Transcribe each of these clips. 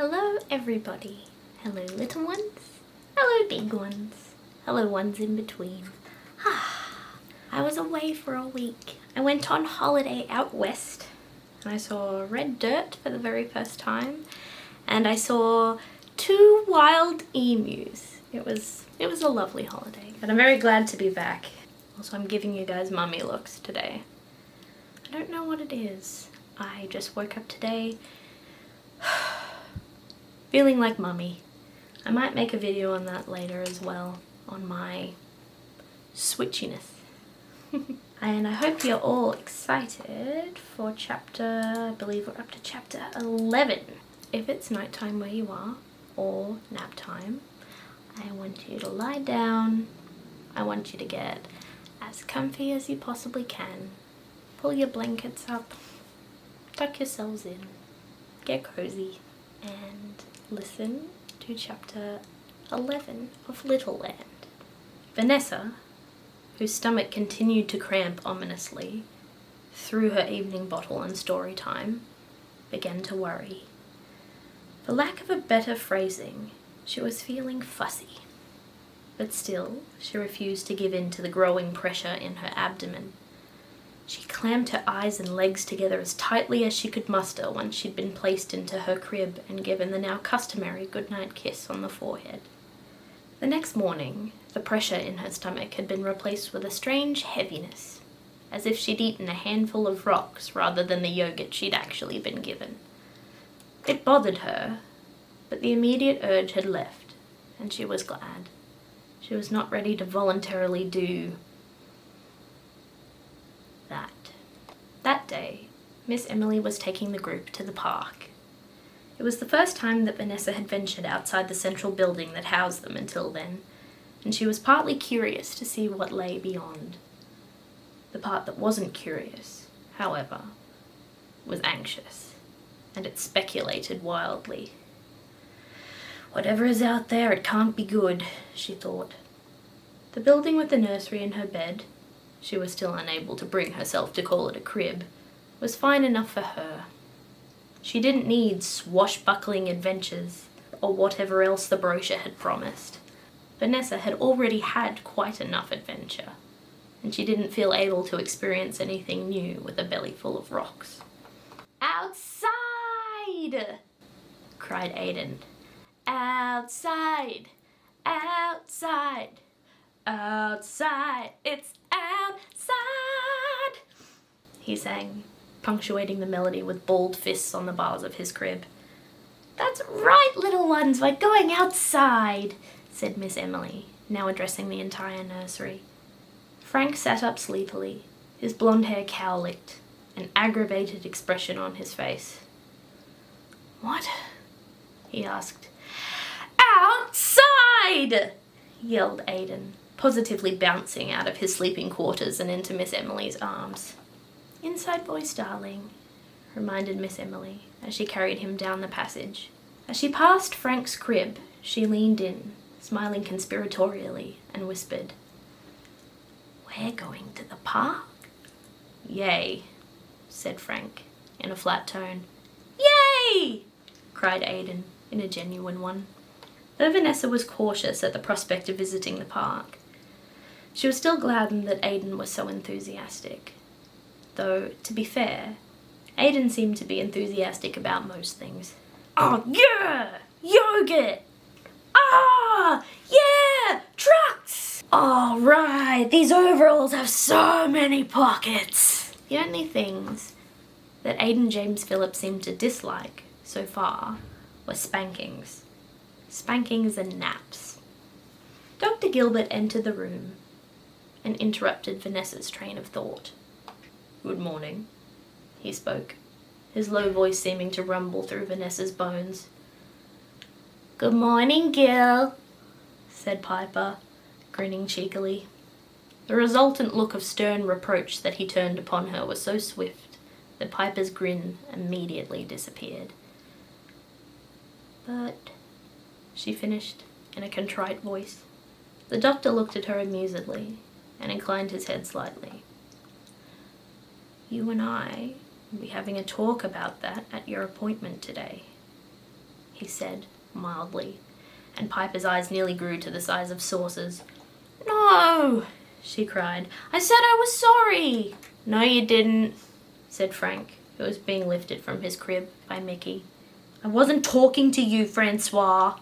Hello everybody. Hello little ones. Hello big ones. Hello ones in between. I was away for a week. I went on holiday out west and I saw red dirt for the very first time and I saw 2 wild emus. It was a lovely holiday, but I'm very glad to be back. Also, I'm giving you guys mummy looks today. I don't know what it is. I just woke up today feeling like mummy. I might make a video on that later as well, on my switchiness. And I hope you're all excited for I believe we're up to chapter 11. If it's nighttime where you are, or nap time, I want you to lie down. I want you to get as comfy as you possibly can. Pull your blankets up, tuck yourselves in, get cozy, and listen to chapter 11 of Littleland. Vanessa, whose stomach continued to cramp ominously through her evening bottle and story time, began to worry. For lack of a better phrasing, she was feeling fussy. But still, she refused to give in to the growing pressure in her abdomen. She clamped her eyes and legs together as tightly as she could muster once she'd been placed into her crib and given the now customary goodnight kiss on the forehead. The next morning, the pressure in her stomach had been replaced with a strange heaviness, as if she'd eaten a handful of rocks rather than the yogurt she'd actually been given. It bothered her, but the immediate urge had left, and she was glad. She was not ready to voluntarily do that. That day, Miss Emily was taking the group to the park. It was the first time that Vanessa had ventured outside the central building that housed them until then, and she was partly curious to see what lay beyond. The part that wasn't curious, however, was anxious, and it speculated wildly. Whatever is out there, it can't be good, she thought. The building with the nursery in her bed, she was still unable to bring herself to call it a crib, was fine enough for her. She didn't need swashbuckling adventures or whatever else the brochure had promised. Vanessa had already had quite enough adventure, and she didn't feel able to experience anything new with a belly full of rocks. "Outside!" cried Aiden. "Outside! Outside! Outside! It's outside!" he sang, punctuating the melody with balled fists on the bars of his crib. "That's right, little ones, we're going outside," said Miss Emily, now addressing the entire nursery. Frank sat up sleepily, his blonde hair cowlicked, an aggravated expression on his face. "What?" he asked. "Outside!" yelled Aiden, positively bouncing out of his sleeping quarters and into Miss Emily's arms. "Inside, boys, darling," reminded Miss Emily as she carried him down the passage. As she passed Frank's crib, she leaned in, smiling conspiratorially, and whispered, "We're going to the park." "Yay," said Frank, in a flat tone. "Yay!" cried Aiden, in a genuine one. Though Vanessa was cautious at the prospect of visiting the park, she was still gladdened that Aiden was so enthusiastic. Though, to be fair, Aiden seemed to be enthusiastic about most things. "Oh yeah! Yogurt! Ah! Yeah! Trucks! Oh right! These overalls have so many pockets!" The only things that Aiden James Phillips seemed to dislike, so far, were spankings. Spankings and naps. Dr. Gilbert entered the room and interrupted Vanessa's train of thought. "Good morning," he spoke, his low voice seeming to rumble through Vanessa's bones. "Good morning, Gil," said Piper, grinning cheekily. The resultant look of stern reproach that he turned upon her was so swift that Piper's grin immediately disappeared. "But," she finished in a contrite voice. The doctor looked at her amusedly and inclined his head slightly. "You and I will be having a talk about that at your appointment today," he said, mildly, and Piper's eyes nearly grew to the size of saucers. "No!" she cried. "I said I was sorry!" "No, you didn't," said Frank, who was being lifted from his crib by Mickey. "I wasn't talking to you, Francois,"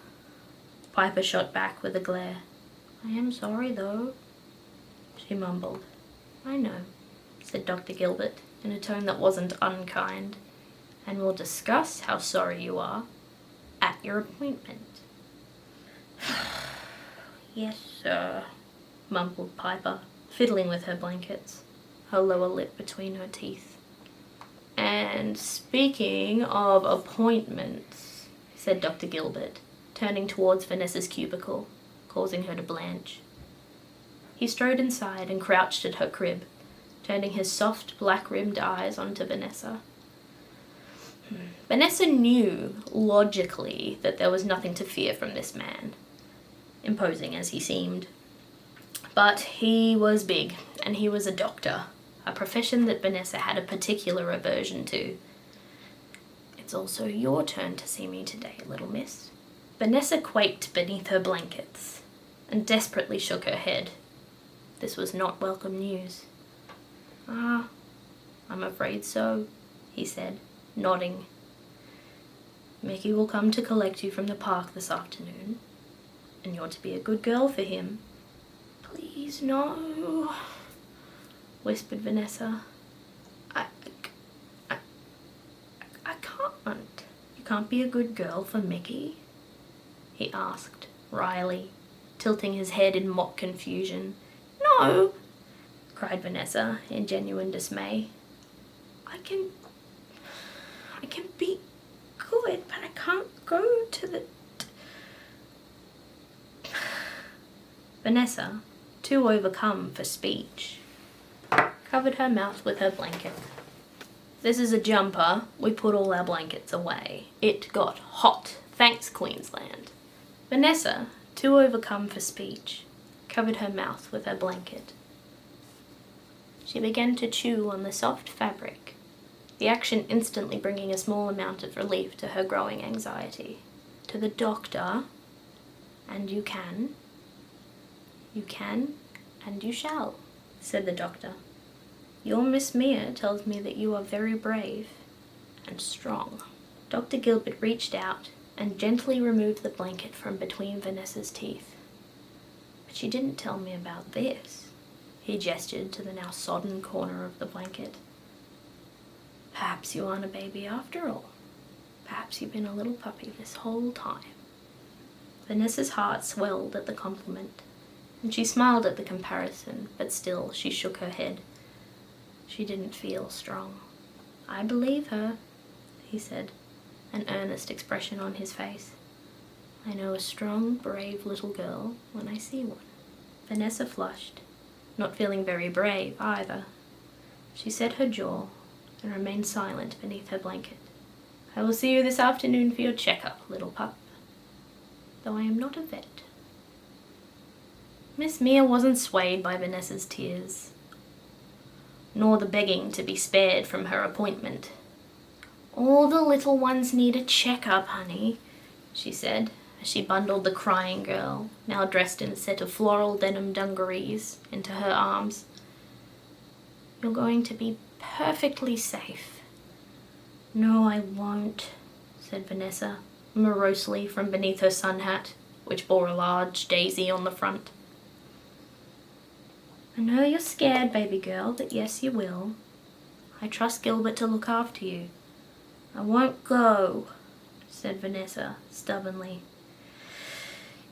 Piper shot back with a glare. "I am sorry, though," she mumbled. "I know," said Dr. Gilbert, in a tone that wasn't unkind, "and we'll discuss how sorry you are at your appointment." "Yes, sir," mumbled Piper, fiddling with her blankets, her lower lip between her teeth. "And speaking of appointments," said Dr. Gilbert, turning towards Vanessa's cubicle, causing her to blanch. He strode inside and crouched at her crib, turning his soft, black-rimmed eyes onto Vanessa. Vanessa knew, logically, that there was nothing to fear from this man, imposing as he seemed. But he was big, and he was a doctor, a profession that Vanessa had a particular aversion to. "It's also your turn to see me today, little miss." Vanessa quaked beneath her blankets, and desperately shook her head. This was not welcome news. "Ah, I'm afraid so," he said, nodding. "Mickey will come to collect you from the park this afternoon, and you're to be a good girl for him." "Please, no," whispered Vanessa. I can't. "You can't be a good girl for Mickey?" he asked, wryly, tilting his head in mock confusion. "No," cried Vanessa in genuine dismay. I can be good, but I can't go to the..." Vanessa, too overcome for speech, covered her mouth with her blanket. "This is a jumper. We put all our blankets away. It got hot. Thanks, Queensland." Vanessa, too overcome for speech, covered her mouth with her blanket. She began to chew on the soft fabric, the action instantly bringing a small amount of relief to her growing anxiety. "To the doctor, and you can, and you shall," said the doctor. "Your Miss Mia tells me that you are very brave and strong." Dr. Gilbert reached out and gently removed the blanket from between Vanessa's teeth. "But she didn't tell me about this." He gestured to the now sodden corner of the blanket. "Perhaps you aren't a baby after all. Perhaps you've been a little puppy this whole time." Vanessa's heart swelled at the compliment, and she smiled at the comparison, but still she shook her head. She didn't feel strong. "I believe her," he said, an earnest expression on his face. "I know a strong, brave little girl when I see one." Vanessa flushed, not feeling very brave either. She set her jaw and remained silent beneath her blanket. "I will see you this afternoon for your checkup, little pup, though I am not a vet." Miss Mia wasn't swayed by Vanessa's tears, nor the begging to be spared from her appointment. "All the little ones need a checkup, honey," she said, as she bundled the crying girl, now dressed in a set of floral denim dungarees, into her arms. "You're going to be perfectly safe." "No, I won't," said Vanessa, morosely from beneath her sun hat, which bore a large daisy on the front. "I know you're scared, baby girl, but yes, you will. I trust Gilbert to look after you." "I won't go," said Vanessa, stubbornly.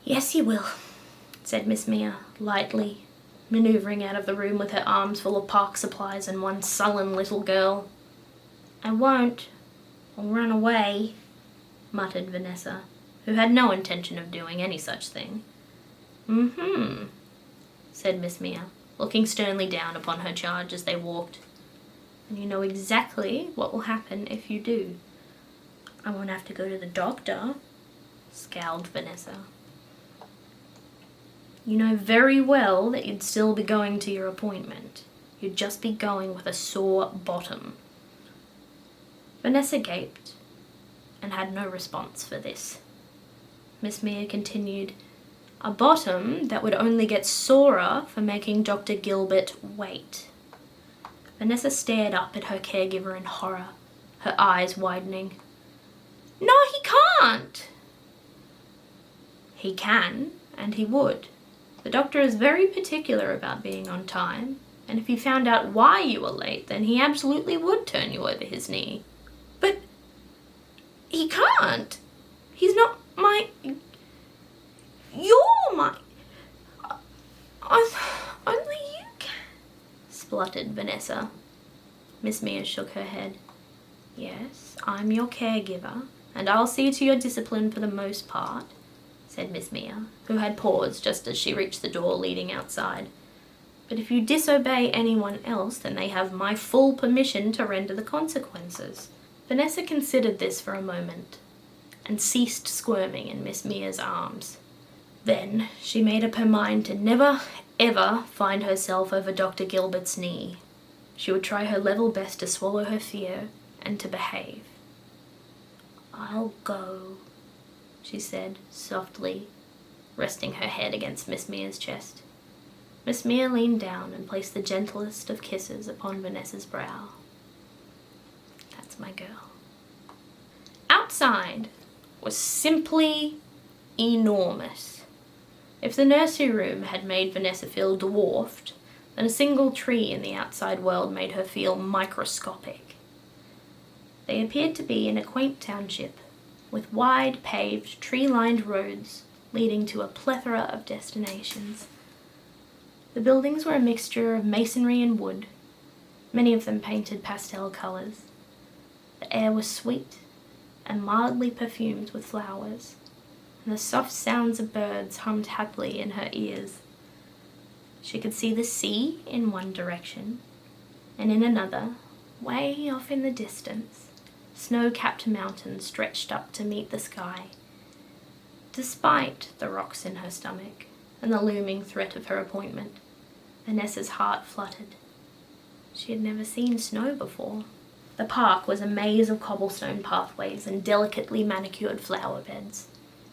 "Yes, you will," said Miss Mia, lightly, maneuvering out of the room with her arms full of park supplies and one sullen little girl. "I won't. I'll run away," muttered Vanessa, who had no intention of doing any such thing. "Mm-hmm," said Miss Mia, looking sternly down upon her charge as they walked. "And you know exactly what will happen if you do." "I won't have to go to the doctor," scowled Vanessa. "You know very well that you'd still be going to your appointment. You'd just be going with a sore bottom." Vanessa gaped and had no response for this. Miss Mia continued, "A bottom that would only get sorer for making Dr. Gilbert wait." Vanessa stared up at her caregiver in horror, her eyes widening. "No, he can't!" "He can, and he would. The doctor is very particular about being on time, and if he found out why you were late, then he absolutely would turn you over his knee." "But he can't. He's not my... You're my... Only you can," spluttered Vanessa. Miss Mia shook her head. "Yes, I'm your caregiver, and I'll see to your discipline for the most part," said Miss Mia, who had paused just as she reached the door leading outside. "But if you disobey anyone else, then they have my full permission to render the consequences." Vanessa considered this for a moment, and ceased squirming in Miss Mia's arms. Then she made up her mind to never, ever find herself over Dr. Gilbert's knee. She would try her level best to swallow her fear and to behave. "I'll go," she said softly, resting her head against Miss Mia's chest. Miss Mia leaned down and placed the gentlest of kisses upon Vanessa's brow. "That's my girl." Outside was simply enormous. If the nursery room had made Vanessa feel dwarfed, then a single tree in the outside world made her feel microscopic. They appeared to be in a quaint township, with wide, paved, tree-lined roads leading to a plethora of destinations. The buildings were a mixture of masonry and wood, many of them painted pastel colours. The air was sweet and mildly perfumed with flowers, and the soft sounds of birds hummed happily in her ears. She could see the sea in one direction, and in another, way off in the distance, snow-capped mountains stretched up to meet the sky. Despite the rocks in her stomach and the looming threat of her appointment, Vanessa's heart fluttered. She had never seen snow before. The park was a maze of cobblestone pathways and delicately manicured flower beds.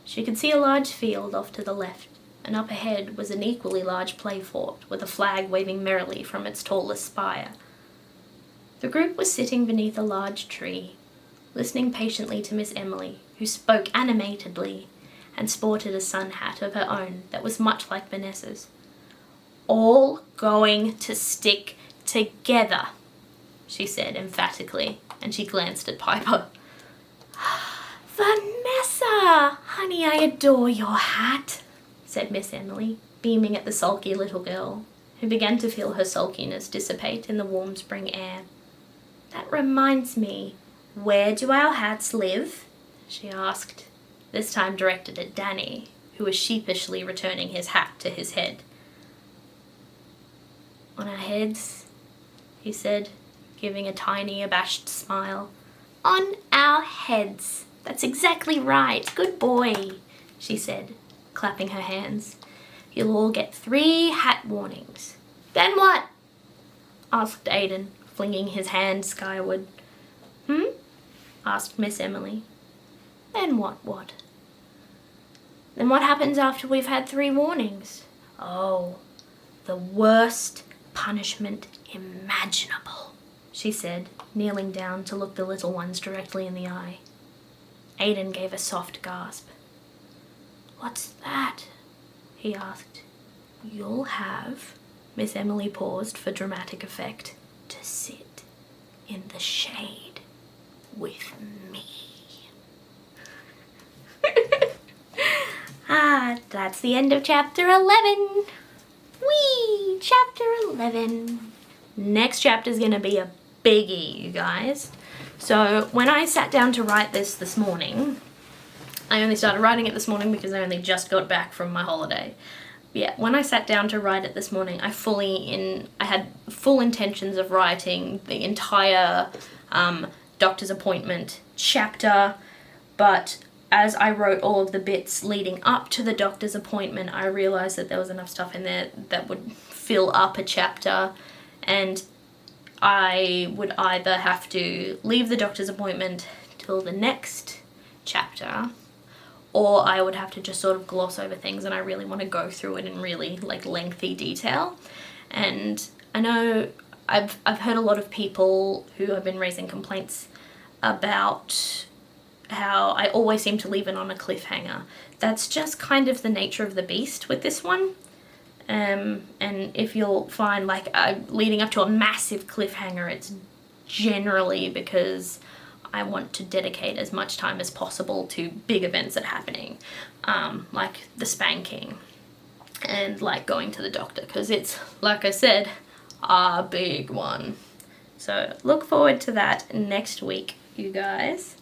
She could see a large field off to the left, and up ahead was an equally large play fort with a flag waving merrily from its tallest spire. The group was sitting beneath a large tree, listening patiently to Miss Emily, who spoke animatedly and sported a sun hat of her own that was much like Vanessa's. "All going to stick together," she said emphatically, and she glanced at Piper. "Vanessa! Honey, I adore your hat," said Miss Emily, beaming at the sulky little girl, who began to feel her sulkiness dissipate in the warm spring air. "That reminds me, where do our hats live?" she asked, this time directed at Danny, who was sheepishly returning his hat to his head. "On our heads," he said, giving a tiny, abashed smile. "On our heads. That's exactly right. Good boy," she said, clapping her hands. "You'll all get 3 hat warnings." "Then what?" asked Aiden, flinging his hand skyward. Asked Miss Emily. "Then what? Then what happens after we've had 3 warnings?" "Oh, the worst punishment imaginable," she said, kneeling down to look the little ones directly in the eye. Aiden gave a soft gasp. "What's that?" he asked. "You'll have," Miss Emily paused for dramatic effect, "to sit in the shade with me." That's the end of chapter 11. Whee! Chapter 11. Next chapter is going to be a biggie, you guys. So when I sat down to write this morning, I only started writing it this morning because I only just got back from my holiday. Yeah, when I sat down to write it this morning, I had full intentions of writing the entire doctor's appointment chapter, but as I wrote all of the bits leading up to the doctor's appointment, I realized that there was enough stuff in there that would fill up a chapter, and I would either have to leave the doctor's appointment till the next chapter, or I would have to just sort of gloss over things and I really want to go through it in really like lengthy detail. And I know I've heard a lot of people who have been raising complaints about how I always seem to leave it on a cliffhanger. That's just kind of the nature of the beast with this one. And if you'll find like leading up to a massive cliffhanger, it's generally because I want to dedicate as much time as possible to big events that are happening, like the spanking and like going to the doctor, because it's, like I said, a big one. So look forward to that next week, you guys,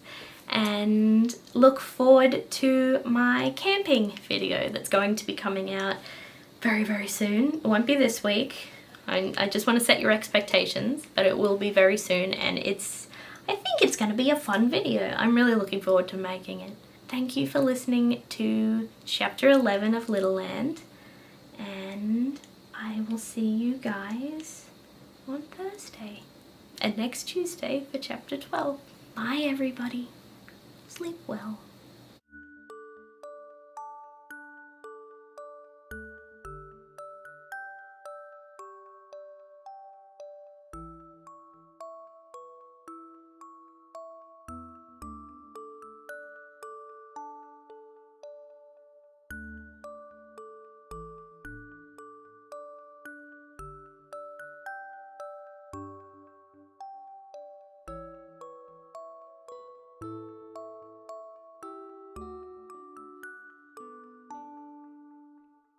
and look forward to my camping video that's going to be coming out very, very soon. It won't be this week. I just want to set your expectations, but it will be very soon, and I think it's going to be a fun video. I'm really looking forward to making it. Thank you for listening to Chapter 11 of Littleland, and I will see you guys on Thursday and next Tuesday for Chapter 12. Bye, everybody. Sleep well.